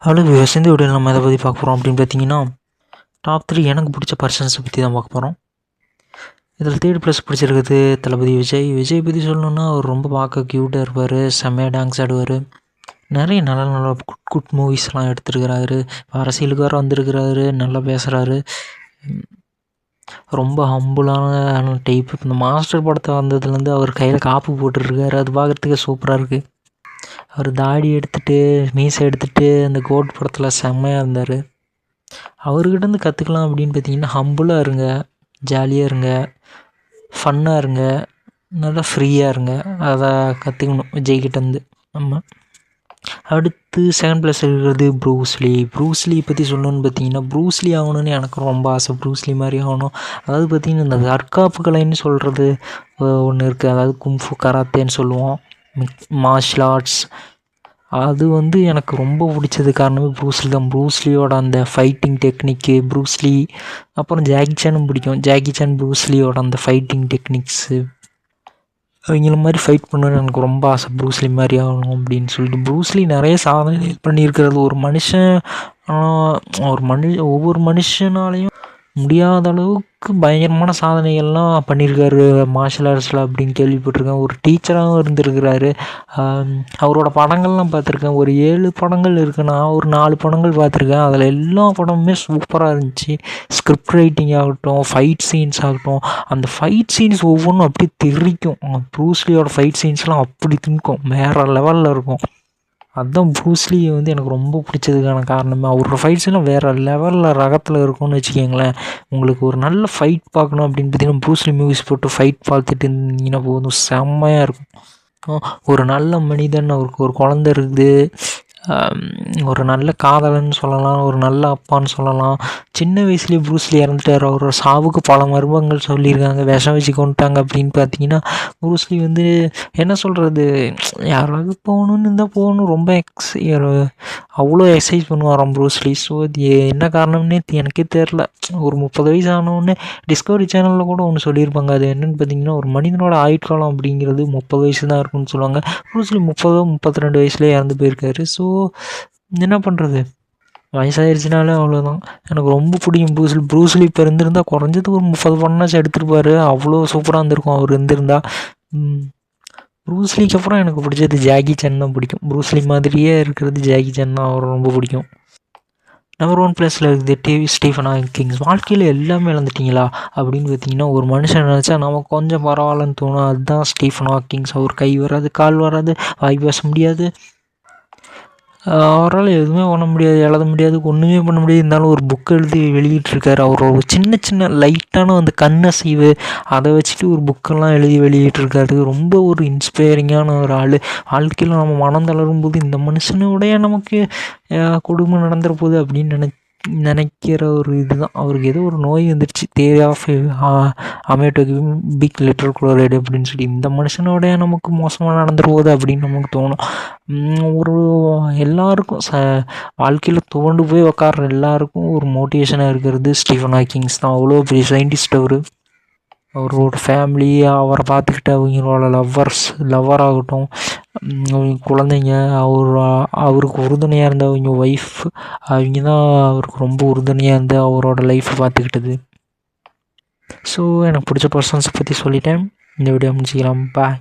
அவ்வளோ இந்த வீடியோவில் நம்ம எதை பற்றி பார்க்க போகிறோம் அப்படின்னு பார்த்தீங்கன்னா, டாப் 3 எனக்கு பிடிச்ச பர்சன்ஸை பற்றி தான் பார்க்க போகிறோம். இதில் தேர்ட் ப்ளஸ் பிடிச்சிருக்குது தளபதி விஜய். விஜய் பற்றி சொல்லணுன்னா அவர் ரொம்ப பார்க்க க்யூட்டாக இருப்பார், செம்மையாக டான்ஸ் ஆடுவார், நிறைய நல்ல நல்ல குட் மூவிஸ்லாம் எடுத்துருக்கிறாரு, அரசியலுக்கு வேறு வந்திருக்கிறாரு, நல்லா பேசுகிறாரு, ரொம்ப ஹம்புளான டைப். இப்போ இந்த மாஸ்டர் படத்தை வந்ததுலேருந்து அவர் கையில் காப்பு போட்டுருக்காரு, அது பார்க்குறதுக்கே சூப்பராக இருக்குது. அவர் தாடி எடுத்துகிட்டு மீசை எடுத்துகிட்டு அந்த கோட் படத்தில் செம்மையாக இருந்தார். அவர்கிட்டருந்து கற்றுக்கலாம் அப்படின்னு பார்த்தீங்கன்னா, ஹம்புளாக இருங்க, ஜாலியாக இருங்க, ஃபன்னாக இருங்க, நல்லா ஃப்ரீயாக இருங்க, அதை கற்றுக்கணும் விஜய்கிட்டேருந்து நம்ம. அடுத்து செகண்ட் ப்ளஸ் இருக்கிறது ப்ரூஸ்லி. ப்ரூஸ்லி பற்றி சொல்லணுன்னு பார்த்தீங்கன்னா, ப்ரூஸ்லி ஆகணும்னு எனக்கு ரொம்ப ஆசை, ப்ரூஸ்லி மாதிரி ஆகணும். அதாவது பார்த்திங்கன்னா இந்த தற்காப்பு கலைன்னு சொல்கிறது ஒன்று இருக்குது, அதாவது கும்ஃபு கராத்தேன்னு சொல்லுவோம், மார்ஷியல் ஆர்ட்ஸ். அது எனக்கு ரொம்ப பிடிச்சது காரணமே ப்ரூஸ்லி தான். ப்ரூஸ்லியோட அந்த ஃபைட்டிங் டெக்னிக்கு, ப்ரூஸ்லி அப்புறம் ஜாக்கி சானும் பிடிக்கும். ஜாக்கி சான் ப்ரூஸ்லியோட அந்த ஃபைட்டிங் டெக்னிக்ஸு, அவங்கள மாதிரி ஃபைட் பண்ணணும்னு எனக்கு ரொம்ப ஆசை, ப்ரூஸ்லி மாதிரி ஆகணும் அப்படின்னு சொல்லிட்டு. ப்ரூஸ்லி நிறைய சாதனை பண்ணியிருக்கிறது. ஒரு மனுஷன் ஒவ்வொரு மனுஷனாலையும் முடியாத அளவுக்கு பயங்கரமான சாதனைகள்லாம் பண்ணியிருக்காரு மார்ஷல் ஆர்ட்ஸில் அப்படின்னு கேள்விப்பட்டிருக்கேன். ஒரு டீச்சராகவும் இருந்திருக்கிறாரு. அவரோட படங்கள்லாம் பார்த்துருக்கேன், ஒரு 7 படங்கள் இருக்குது. நான் ஒரு 4 படங்கள் பார்த்துருக்கேன். அதில் எல்லா படமுமே சூப்பராக இருந்துச்சு. ஸ்கிரிப்ட் ரைட்டிங் ஆகட்டும், ஃபைட் சீன்ஸ் ஆகட்டும், அந்த ஃபைட் சீன்ஸ் ஒவ்வொன்றும் அப்படி தெரிக்கும். ப்ரூஸ்லியோட ஃபைட் சீன்ஸ்லாம் அப்படி திணிக்கும், வேறு லெவலில் இருக்கும். அதுதான் ப்ரூஸ்லி எனக்கு ரொம்ப பிடிச்சதுக்கான காரணமே. அவரோட ஃபைட்ஸ்லாம் வேறு லெவலில் ரகத்தில் இருக்கும்னு வச்சுக்கோங்களேன். உங்களுக்கு ஒரு நல்ல ஃபைட் பார்க்கணும் அப்படின்னு பார்த்தீங்கன்னா, ப்ரூஸ்லி மூவிஸ் போட்டு ஃபைட் பார்த்துட்டு இருந்தீங்கன்னா போதும், செம்மையாக இருக்கும். ஒரு நல்ல மனிதன், அவருக்கு ஒரு குழந்த இருக்குது, ஒரு நல்ல காதலன்னு சொல்லலாம், ஒரு நல்ல அப்பான்னு சொல்லலாம். சின்ன வயசுலேயே ப்ரூஸ்லி இறந்துட்டார். அவரோட சாவுக்கு பல மர்மங்கள் சொல்லியிருக்காங்க, விஷம் வச்சு கொண்டுட்டாங்க அப்படின்னு பார்த்தீங்கன்னா. ப்ரூஸ்லி என்ன சொல்கிறது, யாராவது போகணுன்னு இருந்தால் போகணும், ரொம்ப அவ்வளோ எக்ஸசைஸ் பண்ணுவாராம் ப்ரூஸ்லி. ஸோ அது என்ன காரணம்னே எனக்கே தெரில. ஒரு 30 வயசு ஆனவுடனே டிஸ்கவரி சேனலில் கூட ஒன்று சொல்லியிருப்பாங்க, அது என்னென்னு பார்த்தீங்கன்னா, ஒரு மனிதனோட ஆயுட்காலம் அப்படிங்கிறது 30 வயசு தான் இருக்குன்னு சொல்லுவாங்க. ப்ரூஸ்லி 32 வயசுலேயே இறந்து போயிருக்காரு. ஸோ என்ன பண்ணுறது, வயசாயிருச்சுனாலே அவ்வளோதான். எனக்கு ரொம்ப பிடிக்கும் ப்ரூஸ்லி இப்போ இருந்திருந்தால் குறைஞ்சது ஒரு 30 படம்னாச்சும் எடுத்துருப்பார், அவ்வளோ சூப்பராக இருந்திருக்கும் அவர் இருந்திருந்தால். ப்ரூஸ்லிக்கு அப்புறம் எனக்கு பிடிச்சது ஜாக்கி சான் தான் பிடிக்கும். ப்ரூஸ்லி மாதிரியே இருக்கிறது ஜாக்கி சான் தான், அவர் ரொம்ப பிடிக்கும். நம்பர் 1 ப்ளஸில் இருக்குது ஸ்டீஃபன் ஹாக்கிங்ஸ். வாழ்க்கையில் எல்லாமே இழந்துட்டிங்களா அப்படின்னு பார்த்தீங்கன்னா, ஒரு மனுஷன் நினச்சா நமக்கு கொஞ்சம் பரவாயில்லன்னு தோணும். அதுதான் ஸ்டீஃபன் ஹாக்கிங்ஸ். அவர் கை வராது, கால் வராது, வாய் பேச முடியாது, அவரால் எதுவுமே பண்ண முடியாது, எழுத முடியாது, ஒன்றுமே பண்ண முடியாது. இருந்தாலும் ஒரு புக் எழுதி வெளியிட்டிருக்காரு. அவரோட சின்ன சின்ன லைட்டான அந்த கண்ணசைவு, அதை வச்சுட்டு ஒரு புக்கெல்லாம் எழுதி வெளியிட்டிருக்காரு. ரொம்ப ஒரு இன்ஸ்பைரிங்கான ஒரு ஆள். வாழ்க்கையில் நம்ம மனம் தளரும் போது இந்த மனுஷனுடைய நமக்கு கொடுமை நடந்துற போகுது அப்படின்னு நினைக்கிற ஒரு இதுதான். அவருக்கு ஏதோ ஒரு நோய் வந்துடுச்சு, தேரி ஆஃப் அமேட்டோகிவ் பிக் லிட்டர் குளோரைடு அப்படின்னு சொல்லி. இந்த மனுஷனோடைய நமக்கு மோசமாக நடந்துற போகுது அப்படின்னு நமக்கு தோணும். ஒரு எல்லாருக்கும் வாழ்க்கையில் துவண்டு போய் உக்காடுற எல்லாருக்கும் ஒரு மோட்டிவேஷனாக இருக்கிறது ஸ்டீஃபன் ஹாக்கிங்ஸ் தான். அவ்வளோ பெரிய சயின்டிஸ்ட் அவர். அவரோட ஃபேமிலி, அவரை பார்த்துக்கிட்ட அவங்களோட லவ்வராகட்டும், அவங்க குழந்தைங்க, அவருக்கு உறுதுணையாக இருந்த அவங்க ஒய்ஃப், அவங்க தான் அவருக்கு ரொம்ப உறுதுணையாக இருந்து அவரோட லைஃப்பை பார்த்துக்கிட்டது. ஸோ எனக்கு பிடிச்ச பர்சன்ஸை பற்றி சொல்லிட்டேன். இந்த வீடியோ முடிச்சுக்கலாம். பாய்.